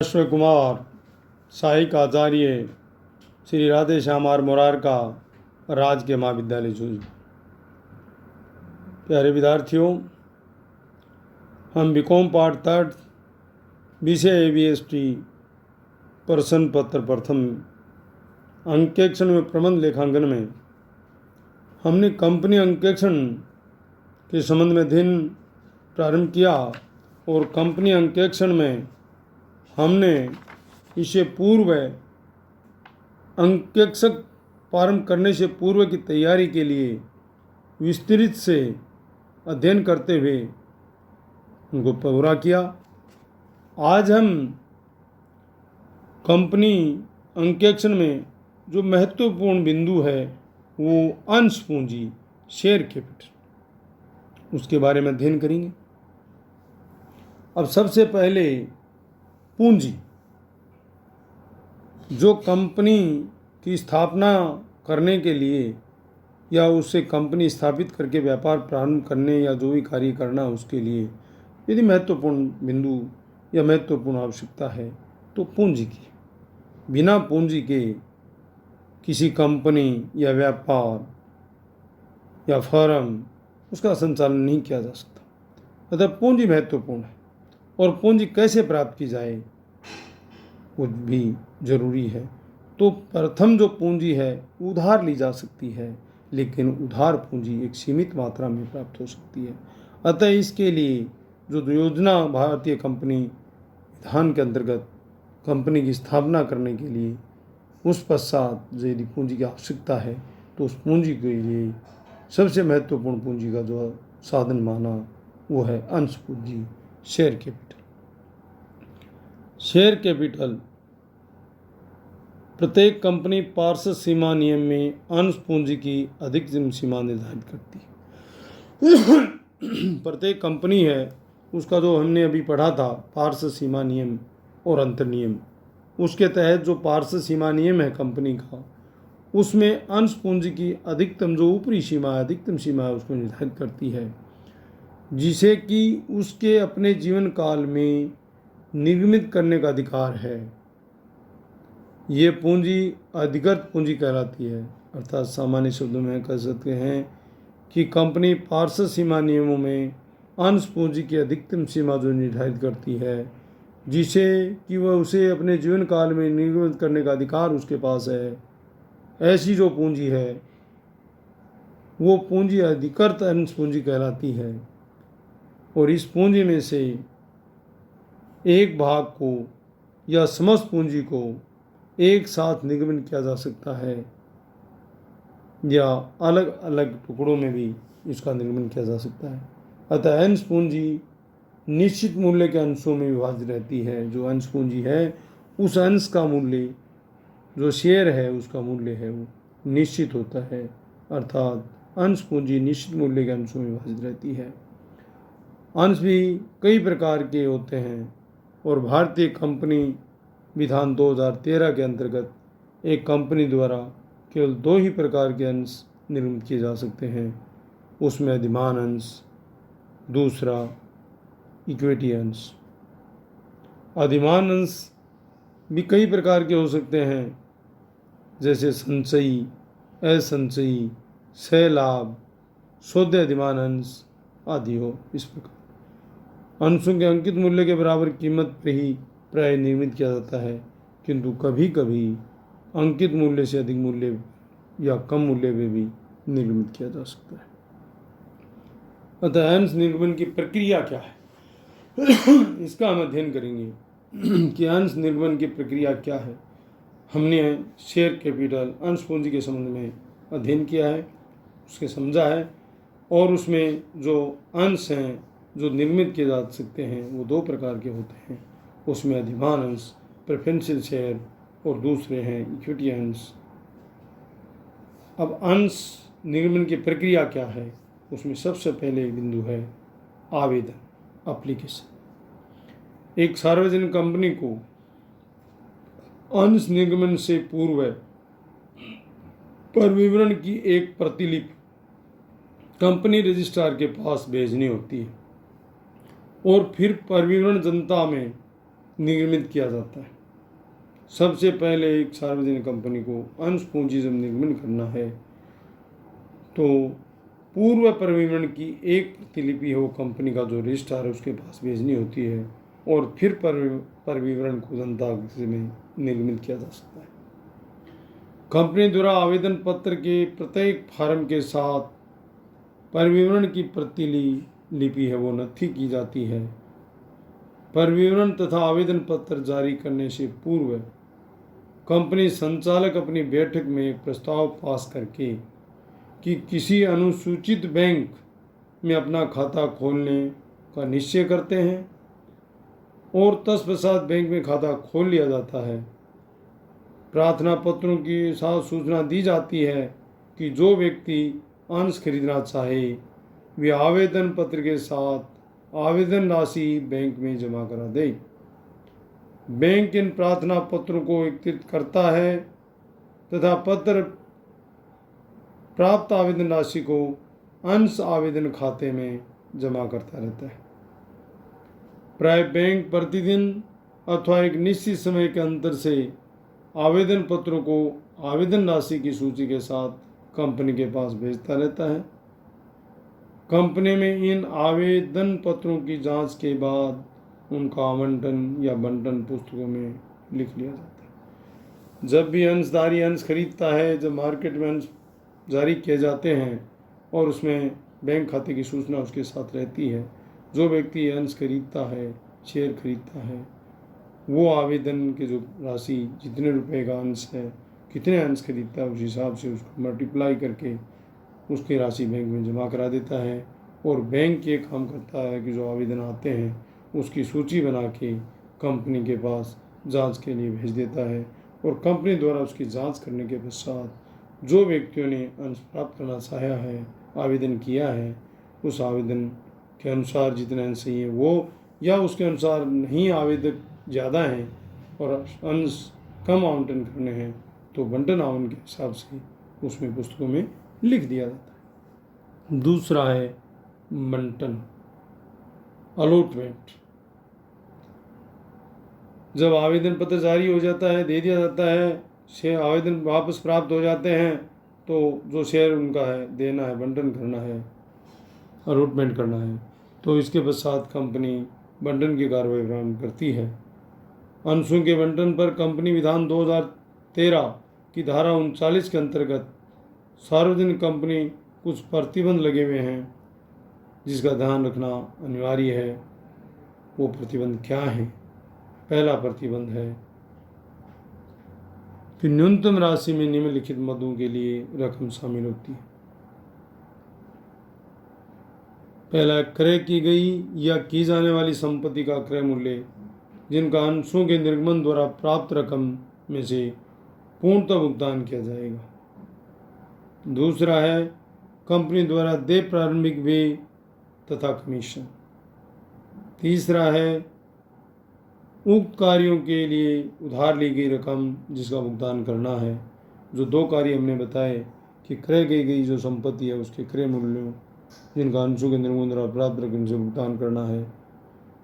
अश्व कुमार सहायक आचार्य श्री राधे श्यामार मोरार का राजकीय महाविद्यालय जूझ। प्यारे विद्यार्थियों, हम बीकॉम पार्ट थर्ड विषय ABST प्रश्न पत्र प्रथम अंकेक्षण में प्रबंध लेखांकन में हमने कंपनी अंकेक्षण के संबंध में अध्ययन प्रारंभ किया और कंपनी अंकेक्षण में हमने इसे पूर्व अंकेक्षक प्रारंभ करने से पूर्व की तैयारी के लिए विस्तृत से अध्ययन करते हुए उनको पूरा किया। आज हम कंपनी अंकेक्षण में जो महत्वपूर्ण बिंदु है वो अंश पूंजी शेयर कैपिटल, उसके बारे में अध्ययन करेंगे। अब सबसे पहले पूंजी, जो कंपनी की स्थापना करने के लिए या उससे कंपनी स्थापित करके व्यापार प्रारंभ करने या जो भी कार्य करना उसके लिए यदि महत्वपूर्ण बिंदु या महत्वपूर्ण आवश्यकता है तो पूंजी की। बिना पूंजी के किसी कंपनी या व्यापार या फर्म उसका संचालन नहीं किया जा सकता। अतः पूंजी महत्वपूर्ण है और पूंजी कैसे प्राप्त की जाए वो भी जरूरी है। तो प्रथम जो पूंजी है उधार ली जा सकती है, लेकिन उधार पूंजी एक सीमित मात्रा में प्राप्त हो सकती है। अतः इसके लिए जो योजना भारतीय कंपनी विधान के अंतर्गत कंपनी की स्थापना करने के लिए उस पश्चात यदि पूंजी की आवश्यकता है तो उस पूंजी के लिए सबसे महत्वपूर्ण पूंजी का जो साधन माना वो है अंश पूंजी शेयर कैपिटल। शेयर कैपिटल प्रत्येक कंपनी पार्षद सीमा नियम में अंश पूंजी की अधिकतम सीमा निर्धारित करती है। प्रत्येक कंपनी है उसका जो हमने अभी पढ़ा था पार्षद सीमा नियम और अंतर नियम, उसके तहत जो पार्षद सीमा नियम है कंपनी का उसमें अंश पूंजी की अधिकतम जो ऊपरी सीमा है अधिकतम सीमा है उसको निर्धारित करती है, जिसे कि उसके अपने जीवन काल में निर्मित करने का अधिकार है। ये पूंजी अधिकृत पूंजी कहलाती है। अर्थात सामान्य शब्दों में कह सकते हैं कि कंपनी पार्षद सीमा नियमों में अंश पूंजी की अधिकतम सीमा जो निर्धारित करती है, जिसे कि वह उसे अपने जीवन काल में निर्मित करने का अधिकार उसके पास है, ऐसी जो पूंजी है वो पूंजी अधिकृत अंश पूंजी कहलाती है। और इस पूंजी में से एक भाग को या समस्त पूंजी को एक साथ निगमन किया जा सकता है या अलग अलग टुकड़ों में भी इसका निगमन किया जा सकता है। अतः अंश पूंजी निश्चित मूल्य के अंशों में विभाजित रहती है। जो अंश पूंजी है उस अंश का मूल्य, जो शेयर है उसका मूल्य है वो निश्चित होता है। अर्थात अंश पूंजी निश्चित मूल्य के अंशों में विभाजित रहती है। अंश भी कई प्रकार के होते हैं और भारतीय कंपनी विधान 2013 के अंतर्गत एक कंपनी द्वारा केवल 2 ही प्रकार के अंश निर्मित किए जा सकते हैं। उसमें अधिमान अंश, दूसरा इक्विटी अंश। अधिमान अंश भी कई प्रकार के हो सकते हैं, जैसे संचयी, असंचयी, सह लाभ, शुद्ध अधिमान अंश आदि हो। इस प्रकार अंशों के अंकित मूल्य के बराबर कीमत पर ही प्राय निर्मित किया जाता है, किंतु कभी कभी अंकित मूल्य से अधिक मूल्य या कम मूल्य में भी निर्मित किया जा सकता है। अतः अंश निर्गमन की प्रक्रिया क्या है इसका हम अध्ययन करेंगे कि अंश निर्गमन की प्रक्रिया क्या है। हमने शेयर कैपिटल अंश पूंजी के संबंध में अध्ययन किया है, उसके समझा है, और उसमें जो अंश हैं जो निर्मित किए जा सकते हैं वो 2 प्रकार के होते हैं। उसमें अधिमान अंश प्रेफरेंशियल शेयर और दूसरे हैं इक्विटी अंश। अब अंश निर्गमन की प्रक्रिया क्या है, उसमें सबसे पहले बिंदु है आवेदन, एप्लीकेशन। एक सार्वजनिक कंपनी को अंश निर्गमन से पूर्व पर विवरण की एक प्रतिलिपि कंपनी रजिस्ट्रार के पास भेजनी होती है और फिर परिविवरण जनता में निर्गमित किया जाता है। सबसे पहले एक सार्वजनिक कंपनी को अंश पूंजी जब निर्गमन करना है तो पूर्व परिविवरण की एक प्रतिलिपि हो कंपनी का जो रजिस्ट्रार है उसके पास भेजनी होती है और फिर परिविवरण को जनता में निर्गमित किया जा सकता है। कंपनी द्वारा आवेदन पत्र के प्रत्येक फॉर्म के साथ परिविवरण की प्रतिलिपि है वो नथी की जाती है। परिविवरण तथा आवेदन पत्र जारी करने से पूर्व कंपनी संचालक अपनी बैठक में एक प्रस्ताव पास करके कि किसी अनुसूचित बैंक में अपना खाता खोलने का निश्चय करते हैं और तत्पश्चात बैंक में खाता खोल लिया जाता है। प्रार्थना पत्रों के साथ सूचना दी जाती है कि जो व्यक्ति अंश खरीदना चाहे वे आवेदन पत्र के साथ आवेदन राशि बैंक में जमा करा दे। बैंक इन प्रार्थना पत्रों को एकत्रित करता है तथा पत्र प्राप्त आवेदन राशि को अंश आवेदन खाते में जमा करता रहता है। प्राय बैंक प्रतिदिन अथवा एक निश्चित समय के अंतर से आवेदन पत्रों को आवेदन राशि की सूची के साथ कंपनी के पास भेजता रहता है। कंपनी में इन आवेदन पत्रों की जांच के बाद उनका आवंटन या बंटन पुस्तकों में लिख लिया जाता है। जब भी अंशधारी अंश खरीदता है, जब मार्केट में अंश जारी किए जाते हैं और उसमें बैंक खाते की सूचना उसके साथ रहती है, जो व्यक्ति अंश खरीदता है, शेयर खरीदता है, वो आवेदन के जो राशि जितने रुपए का अंश है, कितने अंश खरीदता है, उस हिसाब से उसको मल्टीप्लाई करके उसकी राशि बैंक में जमा करा देता है। और बैंक ये काम करता है कि जो आवेदन आते हैं उसकी सूची बना के कंपनी के पास जांच के लिए भेज देता है और कंपनी द्वारा उसकी जांच करने के पश्चात जो व्यक्तियों ने अंश प्राप्त करना चाहा है, आवेदन किया है, उस आवेदन के अनुसार जितने अंश चाहिए वो या उसके अनुसार नहीं आवेदक ज़्यादा हैं और अंश कम आवंटन करने हैं तो बंटन आवंटन के हिसाब से उसमें पुस्तकों में लिख दिया जाता है। दूसरा है बंटन, अलॉटमेंट। जब आवेदन पत्र जारी हो जाता है, दे दिया जाता है, शेयर आवेदन वापस प्राप्त हो जाते हैं तो जो शेयर उनका है देना है, बंटन करना है, अलॉटमेंट करना है, तो इसके पश्चात कंपनी बंटन की कार्रवाई प्रारंभ करती है। अंशों के बंटन पर कंपनी विधान 2013 की धारा 39 के अंतर्गत सार्वजनिक कंपनी कुछ प्रतिबंध लगे हुए हैं जिसका ध्यान रखना अनिवार्य है। वो प्रतिबंध क्या है? पहला प्रतिबंध है कि न्यूनतम राशि में निम्नलिखित मदों के लिए रकम शामिल होती है। पहला, क्रय की गई या की जाने वाली संपत्ति का क्रय मूल्य जिनका अंशों के निर्गमन द्वारा प्राप्त रकम में से पूर्णतः भुगतान किया जाएगा। दूसरा है कंपनी द्वारा देय प्रारंभिक व्यय तथा कमीशन। तीसरा है उक्त कार्यों के लिए उधार ली गई रकम जिसका भुगतान करना है। जो दो कार्य हमने बताए कि क्रय की गई जो संपत्ति है उसके क्रय मूल्यों जिनका अंशों के निर्गमन द्वारा प्राप्त रकम से भुगतान करना है।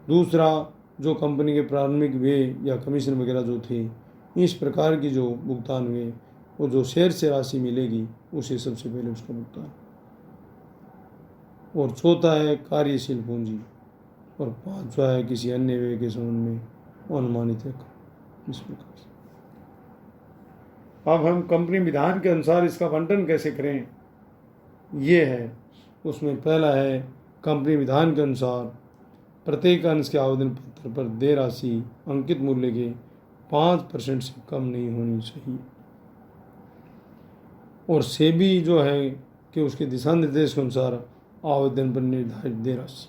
दूसरा, जो कंपनी के प्रारंभिक व्यय या कमीशन वगैरह जो थे, इस प्रकार की जो भुगतान हुए और जो शेयर से राशि मिलेगी उसे सबसे पहले उसका भुगतान। और चौथा है कार्यशील पूंजी और पांचवा है किसी अन्य व्यय के संबंध में अनुमानित रकम। इस प्रकार से अब हम कंपनी विधान के अनुसार इसका बंटन कैसे करें, ये है। उसमें पहला है कंपनी विधान के अनुसार प्रत्येक अंश के आवेदन पत्र पर देय राशि अंकित मूल्य के 5% से कम नहीं होनी चाहिए। और सेबी जो है कि उसके दिशा निर्देश के अनुसार आवेदन पर निर्धारित देय राशि।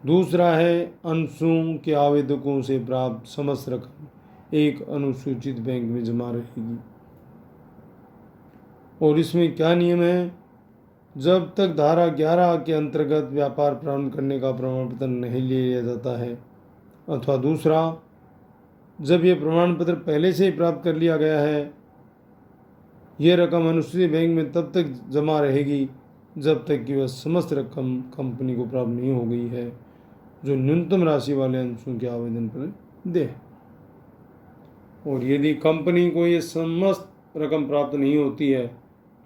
दूसरा है अंशों के आवेदकों से प्राप्त समस्त रकम एक अनुसूचित बैंक में जमा रहेगी। और इसमें क्या नियम है? जब तक धारा 11 के अंतर्गत व्यापार प्रारंभ करने का प्रमाण पत्र नहीं लिया जाता है, अथवा दूसरा, जब यह प्रमाण पत्र पहले से ही प्राप्त कर लिया गया है, यह रकम अनुसूचित बैंक में तब तक जमा रहेगी जब तक कि वह समस्त रकम कंपनी को प्राप्त नहीं हो गई है। जो न्यूनतम राशि वाले अंशों के आवेदन पर दे। और यदि कंपनी को ये समस्त रकम प्राप्त नहीं होती है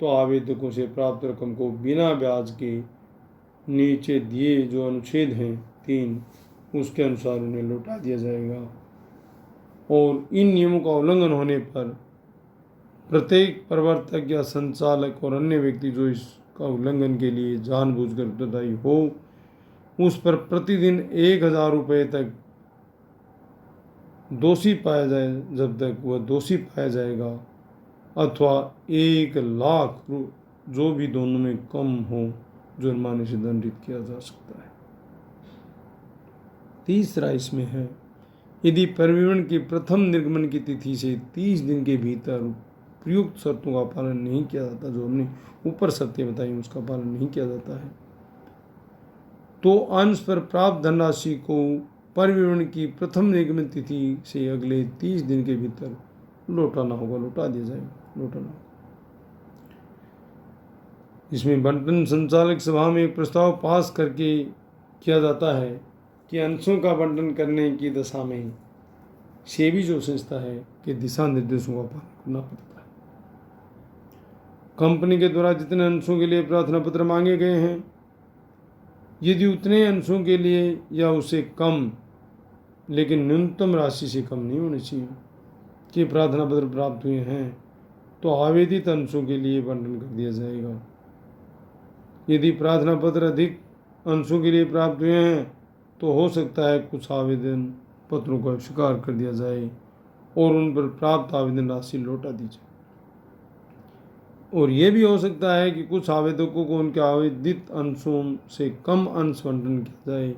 तो आवेदकों से प्राप्त रकम को बिना ब्याज के नीचे दिए जो अनुच्छेद हैं 3 उसके अनुसार उन्हें लौटा दिया जाएगा। और इन नियमों का उल्लंघन होने पर प्रत्येक प्रवर्तक या संचालक और अन्य व्यक्ति जो इसका उल्लंघन के लिए जानबूझकर उत्तरदायी हो उस पर प्रतिदिन 1,000 रुपये तक दोषी पाया जाए जब तक वह दोषी पाया जाएगा, अथवा 1,00,000 जो भी दोनों में कम हो जुर्माने से दंडित किया जा सकता है। तीसरा इसमें है, यदि परिवहन की प्रथम निर्गमन की तिथि से 30 दिन के भीतर प्रयुक्त शर्तों का पालन नहीं किया जाता, जो हमने ऊपर शर्तें बताई उसका पालन नहीं किया जाता है, तो अंश पर प्राप्त धनराशि को परिवहन की प्रथम निर्गमन तिथि से अगले 30 दिन के भीतर लौटाना होगा, लौटा दिया जाएगा, लौटाना होगा। इसमें बंटन संचालक सभा में एक प्रस्ताव पास करके किया जाता है कि अंशों का बंटन करने की दशा में सेबी जो संस्था है के दिशा निर्देशों का पालन करना पड़ता है। कंपनी के द्वारा जितने अंशों के लिए प्रार्थना पत्र मांगे गए हैं, यदि उतने अंशों के लिए या उससे कम लेकिन न्यूनतम राशि से कम नहीं होनी चाहिए कि प्रार्थना पत्र प्राप्त हुए हैं, तो आवेदित अंशों के लिए बंटन कर दिया जाएगा। यदि प्रार्थना पत्र अधिक अंशों के लिए प्राप्त हुए हैं तो हो सकता है कुछ आवेदन पत्रों को स्वीकार कर दिया जाए और उन पर प्राप्त आवेदन राशि लौटा दी जाए। और ये भी हो सकता है कि कुछ आवेदकों को उनके आवेदित अंशों से कम अंश बंटन किया जाए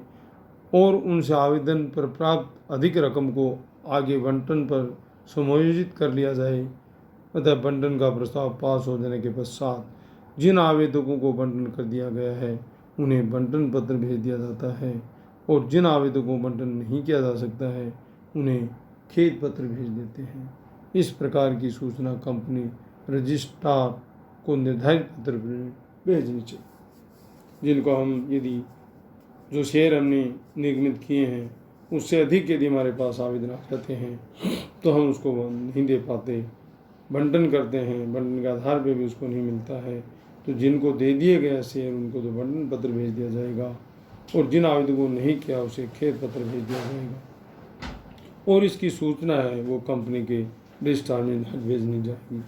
और उनसे आवेदन पर प्राप्त अधिक रकम को आगे बंटन पर समायोजित कर लिया जाए। अतः बंटन का प्रस्ताव पास हो जाने के पश्चात जिन आवेदकों को बंटन कर दिया गया है उन्हें बंटन पत्र भेज दिया जाता है और जिन आवेदकों को बंटन नहीं किया जा सकता है उन्हें खेद पत्र भेज देते हैं। इस प्रकार की सूचना कंपनी रजिस्ट्रार को निर्धारित पत्र भेजनी चाहिए, जिनको हम यदि जो शेयर हमने निर्गमित किए हैं उससे अधिक यदि हमारे पास आवेदन आ जाते हैं तो हम उसको नहीं दे पाते, बंटन करते हैं, बंटन के आधार पे भी उसको नहीं मिलता है, तो जिनको दे दिए गए शेयर उनको तो बंटन पत्र भेज दिया जाएगा और जिन आवेदकों को नहीं किया उसे खेद पत्र भेज दिया जाएगा। और इसकी सूचना है वो कंपनी के रजिस्ट्रार में भेजनी जाएगी।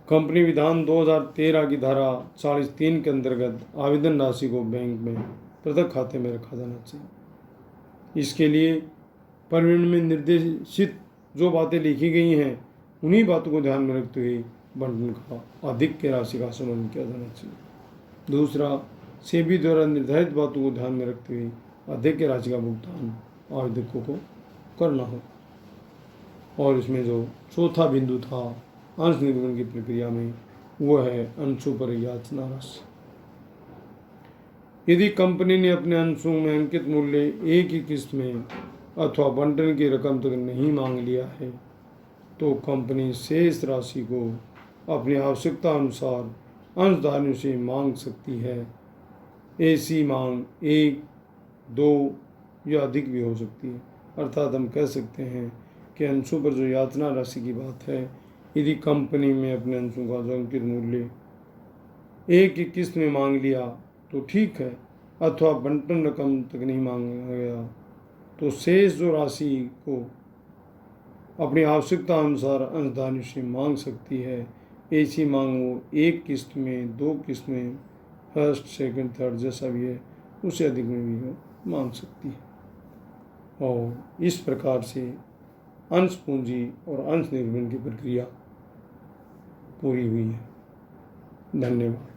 कंपनी विधान 2013 की धारा 43 के अंतर्गत आवेदन राशि को बैंक में पृथक खाते में रखा जाना चाहिए। इसके लिए परिवहन में निर्देशित जो बातें लिखी गई हैं उन्हीं बातों को ध्यान में रखते हुए बंटन का अधिक के राशि का संबंध किया जाना चाहिए। दूसरा, सेबी द्वारा निर्धारित बातों को ध्यान में रखते हुए अधिक के राशि का भुगतान आवेदकों को करना हो। और इसमें जो चौथा बिंदु था अंश निर्गमन की प्रक्रिया में, वो है अंशों पर याचना राशि। यदि कंपनी ने अपने अंशों में अंकित मूल्य एक ही किस्त में अथवा बंटन की रकम तक नहीं मांग लिया है तो कंपनी शेष राशि को अपनी आवश्यकता अनुसार अंशधारियों से मांग सकती है। ऐसी मांग 1, 2 या अधिक भी हो सकती है। अर्थात हम कह सकते हैं कि अंशों पर जो याचना राशि की बात है, यदि कंपनी में अपने अंशों का जो अंकित मूल्य एक ही किस्त में मांग लिया तो ठीक है, अथवा बंटन रकम तक नहीं मांगा गया तो शेष जो राशि को अपनी आवश्यकता अनुसार अंशधारियों से मांग सकती है। ऐसी मांग वो एक किस्त में, 2 किस्त में, फर्स्ट, सेकंड, थर्ड जैसा भी है उससे अधिक में भी मांग सकती है। और इस प्रकार से अंश पूंजी और अंश निर्गमन की प्रक्रिया पूरी हुई है। धन्यवाद।